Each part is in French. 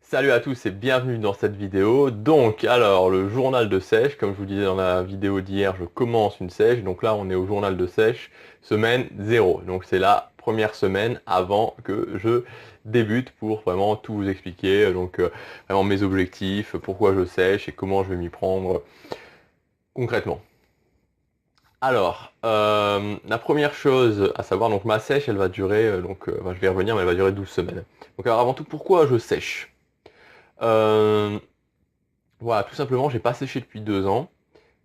Salut à tous et bienvenue dans cette vidéo. Donc, alors, le journal de sèche, comme je vous disais dans la vidéo d'hier, je commence une sèche. Donc là, on est au journal de sèche, semaine 0. Donc c'est la première semaine avant que je débute pour vraiment tout vous expliquer. Donc, vraiment mes objectifs, pourquoi je sèche et comment je vais m'y prendre concrètement. Alors, la première chose à savoir, donc ma sèche, elle va durer, je vais y revenir, mais elle va durer 12 semaines. Donc alors avant tout, pourquoi je sèche? Euh, Voilà, tout simplement, j'ai pas séché depuis 2 ans.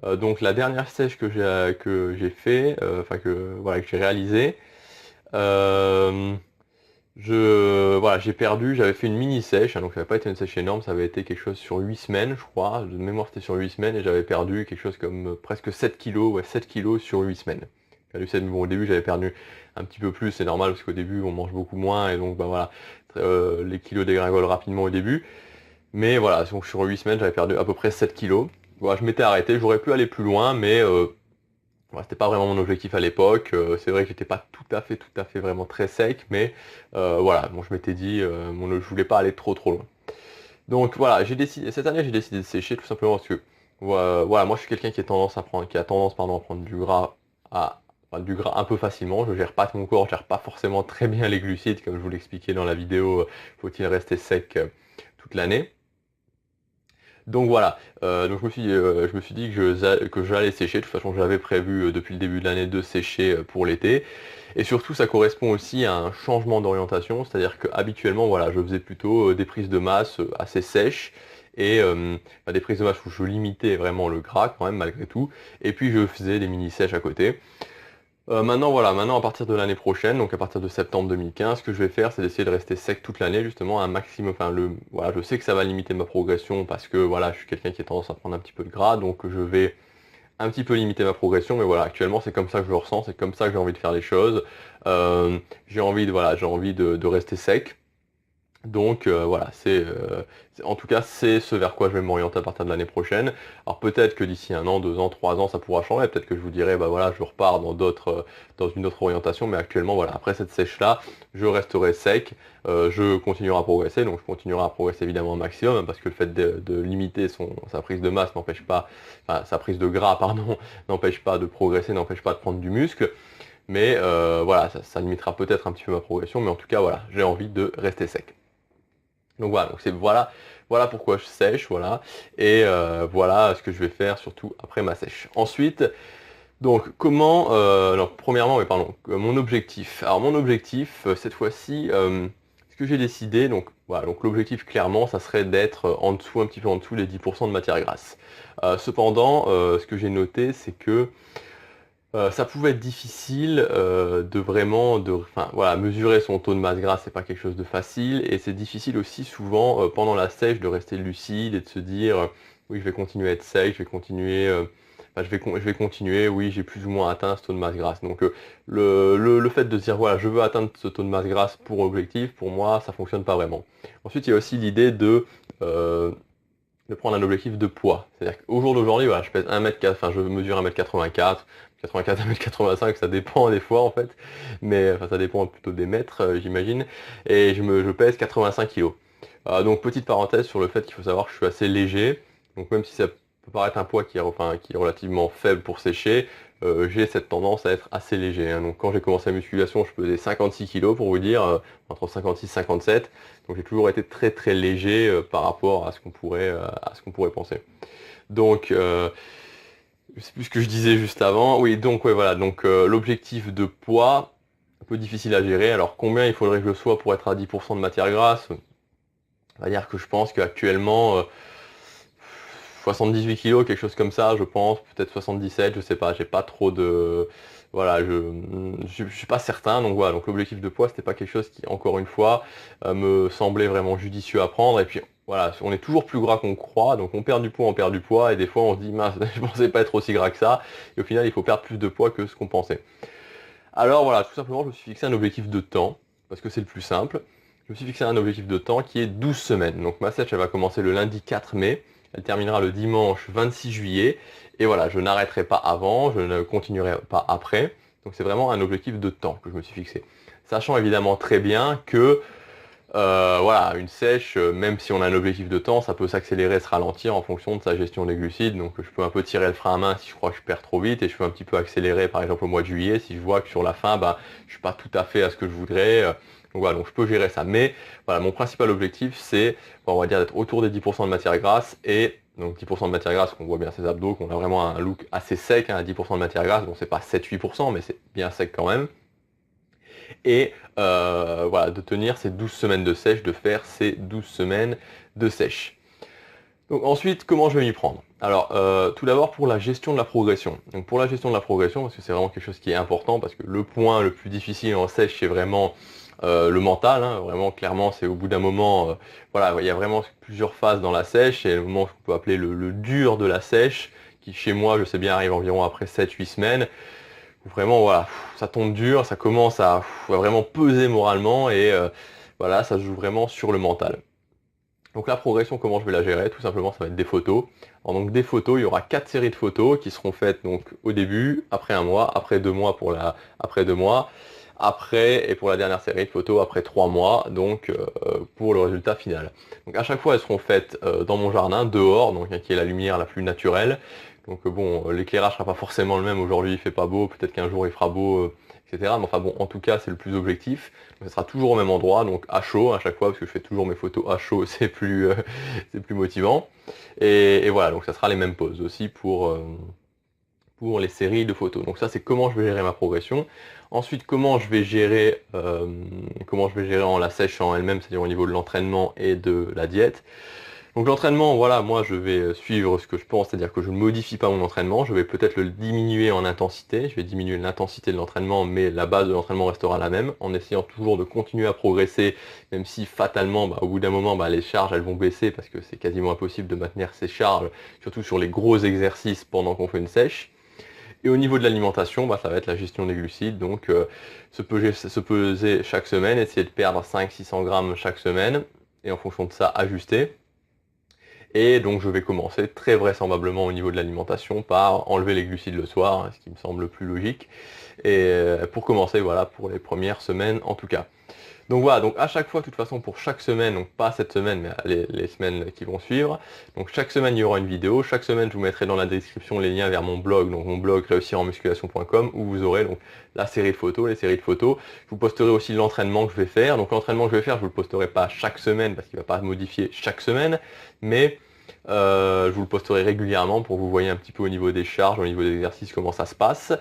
Donc la dernière sèche que j'ai fait, que j'ai réalisé, euh, j'ai perdu, j'avais fait une mini sèche, hein, donc ça n'avait pas été une sèche énorme, ça avait été quelque chose sur 8 semaines, je crois. De mémoire, c'était sur 8 semaines et j'avais perdu quelque chose comme presque 7 kilos, ouais, 7 kilos sur 8 semaines. Bon, au début, j'avais perdu un petit peu plus, c'est normal parce qu'au début, on mange beaucoup moins et donc voilà, les kilos dégringolent rapidement au début. Mais voilà, donc sur 8 semaines, j'avais perdu à peu près 7 kilos. Voilà, je m'étais arrêté, j'aurais pu aller plus loin, mais voilà, c'était pas vraiment mon objectif à l'époque. C'est vrai que j'étais pas tout à fait vraiment très sec, mais voilà, bon, je m'étais dit, je voulais pas aller trop loin. Donc voilà, cette année, j'ai décidé de sécher tout simplement parce que voilà, moi je suis quelqu'un qui a tendance pardon, à prendre du gras un peu facilement. Je gère pas mon corps, je gère pas forcément très bien les glucides, comme je vous l'expliquais dans la vidéo, faut-il rester sec toute l'année. Donc voilà, donc je me suis dit que j'allais sécher. De toute façon, j'avais prévu depuis le début de l'année de sécher pour l'été. Et surtout, ça correspond aussi à un changement d'orientation, c'est-à-dire que habituellement, voilà, je faisais plutôt des prises de masse assez sèches et des prises de masse où je limitais vraiment le gras quand même malgré tout. Et puis je faisais des mini sèches à côté. Maintenant à partir de l'année prochaine, donc à partir de septembre 2015, ce que je vais faire, c'est d'essayer de rester sec toute l'année, justement, un maximum. Voilà, je sais que ça va limiter ma progression parce que voilà, je suis quelqu'un qui a tendance à prendre un petit peu de gras, donc je vais un petit peu limiter ma progression, mais voilà, actuellement c'est comme ça que je le ressens, c'est comme ça que j'ai envie de faire les choses. J'ai envie de rester sec. Donc voilà, en tout cas c'est ce vers quoi je vais m'orienter à partir de l'année prochaine. Alors peut-être que d'ici 1 an, 2 ans, 3 ans, ça pourra changer. Peut-être que je vous dirai, bah voilà, je repars dans une autre orientation. Mais actuellement, voilà, après cette sèche-là, je resterai sec. Je continuerai à progresser. Donc je continuerai à progresser évidemment au maximum, hein, parce que le fait de limiter sa prise de masse n'empêche pas, enfin sa prise de gras, pardon, n'empêche pas de progresser, n'empêche pas de prendre du muscle. Mais voilà, ça limitera peut-être un petit peu ma progression. Mais en tout cas, voilà, j'ai envie de rester sec. Donc voilà, voilà pourquoi je sèche, voilà, et voilà ce que je vais faire surtout après ma sèche. Ensuite, donc alors premièrement, mais pardon, mon objectif. Alors mon objectif, cette fois-ci, ce que j'ai décidé, donc voilà, donc l'objectif clairement, ça serait d'être en dessous, un petit peu en dessous des 10% de matière grasse. Cependant, ce que j'ai noté, c'est que ça pouvait être difficile enfin, voilà, mesurer son taux de masse grasse, c'est pas quelque chose de facile, et c'est difficile aussi souvent pendant la sèche de rester lucide et de se dire oui, je vais continuer à être sec, je vais continuer, je vais continuer, oui, j'ai plus ou moins atteint ce taux de masse grasse. Donc le fait de se dire voilà, je veux atteindre ce taux de masse grasse pour objectif, pour moi, ça fonctionne pas vraiment. Ensuite, il y a aussi l'idée euh, de prendre un objectif de poids. C'est-à-dire qu'au jour d'aujourd'hui, voilà, je pèse 1 m, enfin je mesure 1 m 84, 84, 1 m 85, ça dépend des fois en fait, mais enfin ça dépend plutôt des mètres, j'imagine, et je pèse 85 kilos. Donc petite parenthèse sur le fait qu'il faut savoir que je suis assez léger, donc même si ça peut paraître un poids qui est relativement faible pour sécher, j'ai cette tendance à être assez léger, hein. Donc quand j'ai commencé la musculation, je pesais 56 kilos pour vous dire, entre 56 et 57. Donc j'ai toujours été très très léger par rapport à ce qu'on pourrait penser. Donc je sais plus ce que je disais juste avant. Oui, donc ouais, voilà. Donc l'objectif de poids, un peu difficile à gérer. Alors combien il faudrait que je sois pour être à 10% de matière grasse? On va dire que je pense qu'actuellement 78 kilos, quelque chose comme ça, je pense, peut-être 77, je sais pas, j'ai pas trop de. Voilà, je suis pas certain, donc voilà, donc l'objectif de poids, c'était pas quelque chose qui, encore une fois, me semblait vraiment judicieux à prendre, et puis voilà, on est toujours plus gras qu'on croit, donc on perd du poids, et des fois on se dit, mince, je pensais pas être aussi gras que ça, et au final, il faut perdre plus de poids que ce qu'on pensait. Alors voilà, tout simplement, je me suis fixé un objectif de temps, parce que c'est le plus simple. Je me suis fixé un objectif de temps qui est 12 semaines. Donc ma sèche, elle va commencer le lundi 4 mai, elle terminera le dimanche 26 juillet, et voilà, je n'arrêterai pas avant, je ne continuerai pas après. Donc c'est vraiment un objectif de temps que je me suis fixé. Sachant évidemment très bien que Voilà, une sèche, même si on a un objectif de temps, ça peut s'accélérer, se ralentir en fonction de sa gestion des glucides. Donc je peux un peu tirer le frein à main si je crois que je perds trop vite, et je peux un petit peu accélérer par exemple au mois de juillet si je vois que sur la fin, bah, je suis pas tout à fait à ce que je voudrais. Donc voilà, donc je peux gérer ça. Mais voilà, mon principal objectif, c'est, on va dire, d'être autour des 10% de matière grasse, et donc 10% de matière grasse, qu'on voit bien ses abdos, qu'on a vraiment un look assez sec, hein, à 10% de matière grasse. Bon, c'est pas 7-8%, mais c'est bien sec quand même. Et voilà, de tenir ces 12 semaines de sèche, de faire ces 12 semaines de sèche. Donc ensuite, comment je vais m'y prendre? Alors, tout d'abord pour la gestion de la progression. Donc pour la gestion de la progression, parce que c'est vraiment quelque chose qui est important, parce que le point le plus difficile en sèche, c'est vraiment le mental, hein. Vraiment, clairement, c'est au bout d'un moment, voilà, il y a vraiment plusieurs phases dans la sèche, et le moment qu'on peut appeler le dur de la sèche, qui chez moi, je sais bien, arrive environ après 7-8 semaines, où vraiment, voilà, ça tombe dur, ça commence à vraiment peser moralement, et voilà, ça se joue vraiment sur le mental. Donc la progression, comment je vais la gérer? Tout simplement, ça va être des photos. Alors, donc des photos, il y aura 4 séries de photos qui seront faites donc au début, après un mois, après 2 mois après 2 mois, après, et pour la dernière série de photos, après 3 mois, donc pour le résultat final. Donc à chaque fois, elles seront faites dans mon jardin, dehors, donc qui est la lumière la plus naturelle. Donc bon, l'éclairage sera pas forcément le même. Aujourd'hui, il fait pas beau, peut-être qu'un jour il fera beau, etc. Mais enfin bon, en tout cas, c'est le plus objectif. Donc, ça sera toujours au même endroit, donc à chaud à chaque fois, parce que je fais toujours mes photos à chaud, c'est plus motivant. Et voilà, donc ça sera les mêmes poses aussi pour les séries de photos. Donc ça, c'est comment je vais gérer ma progression. Ensuite, comment je vais gérer en la sèche en elle-même, c'est-à-dire au niveau de l'entraînement et de la diète. Donc l'entraînement, voilà, moi je vais suivre ce que je pense, c'est-à-dire que je ne modifie pas mon entraînement, je vais peut-être le diminuer en intensité, je vais diminuer l'intensité de l'entraînement, mais la base de l'entraînement restera la même, en essayant toujours de continuer à progresser, même si fatalement, bah, au bout d'un moment, bah, les charges elles vont baisser, parce que c'est quasiment impossible de maintenir ces charges, surtout sur les gros exercices pendant qu'on fait une sèche. Et au niveau de l'alimentation, bah, ça va être la gestion des glucides, donc se peser chaque semaine, essayer de perdre 500-600 grammes chaque semaine, et en fonction de ça, ajuster. Et donc je vais commencer très vraisemblablement au niveau de l'alimentation par enlever les glucides le soir, hein, ce qui me semble le plus logique. Et pour commencer, voilà, pour les premières semaines en tout cas. Donc voilà, donc à chaque fois, de toute façon, pour chaque semaine, donc pas cette semaine, mais les semaines qui vont suivre, donc chaque semaine il y aura une vidéo, chaque semaine je vous mettrai dans la description les liens vers mon blog, donc mon blog réussirenmusculation.com, où vous aurez donc la série de photos, les séries de photos. Je vous posterai aussi l'entraînement que je vais faire. Donc l'entraînement que je vais faire, je ne vous le posterai pas chaque semaine, parce qu'il ne va pas modifier chaque semaine, mais je vous le posterai régulièrement pour que vous voyez un petit peu au niveau des charges, au niveau des exercices, comment ça se passe.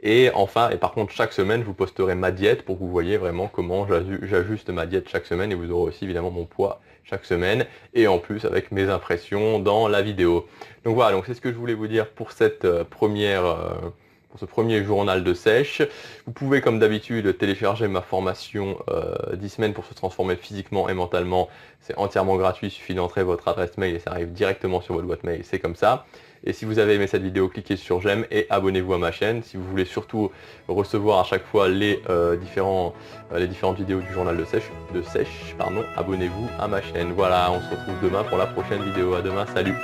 Et enfin, et par contre, chaque semaine, je vous posterai ma diète pour que vous voyez vraiment comment j'ajuste ma diète chaque semaine, et vous aurez aussi évidemment mon poids chaque semaine, et en plus avec mes impressions dans la vidéo. Donc voilà, donc c'est ce que je voulais vous dire pour cette pour ce premier journal de sèche. Vous pouvez comme d'habitude télécharger ma formation 10 semaines pour se transformer physiquement et mentalement. C'est entièrement gratuit, il suffit d'entrer votre adresse mail et ça arrive directement sur votre boîte mail, c'est comme ça. Et si vous avez aimé cette vidéo, cliquez sur j'aime et abonnez-vous à ma chaîne. Si vous voulez surtout recevoir à chaque fois les différentes vidéos du journal de sèche, abonnez-vous à ma chaîne. Voilà, on se retrouve demain pour la prochaine vidéo. À demain, salut!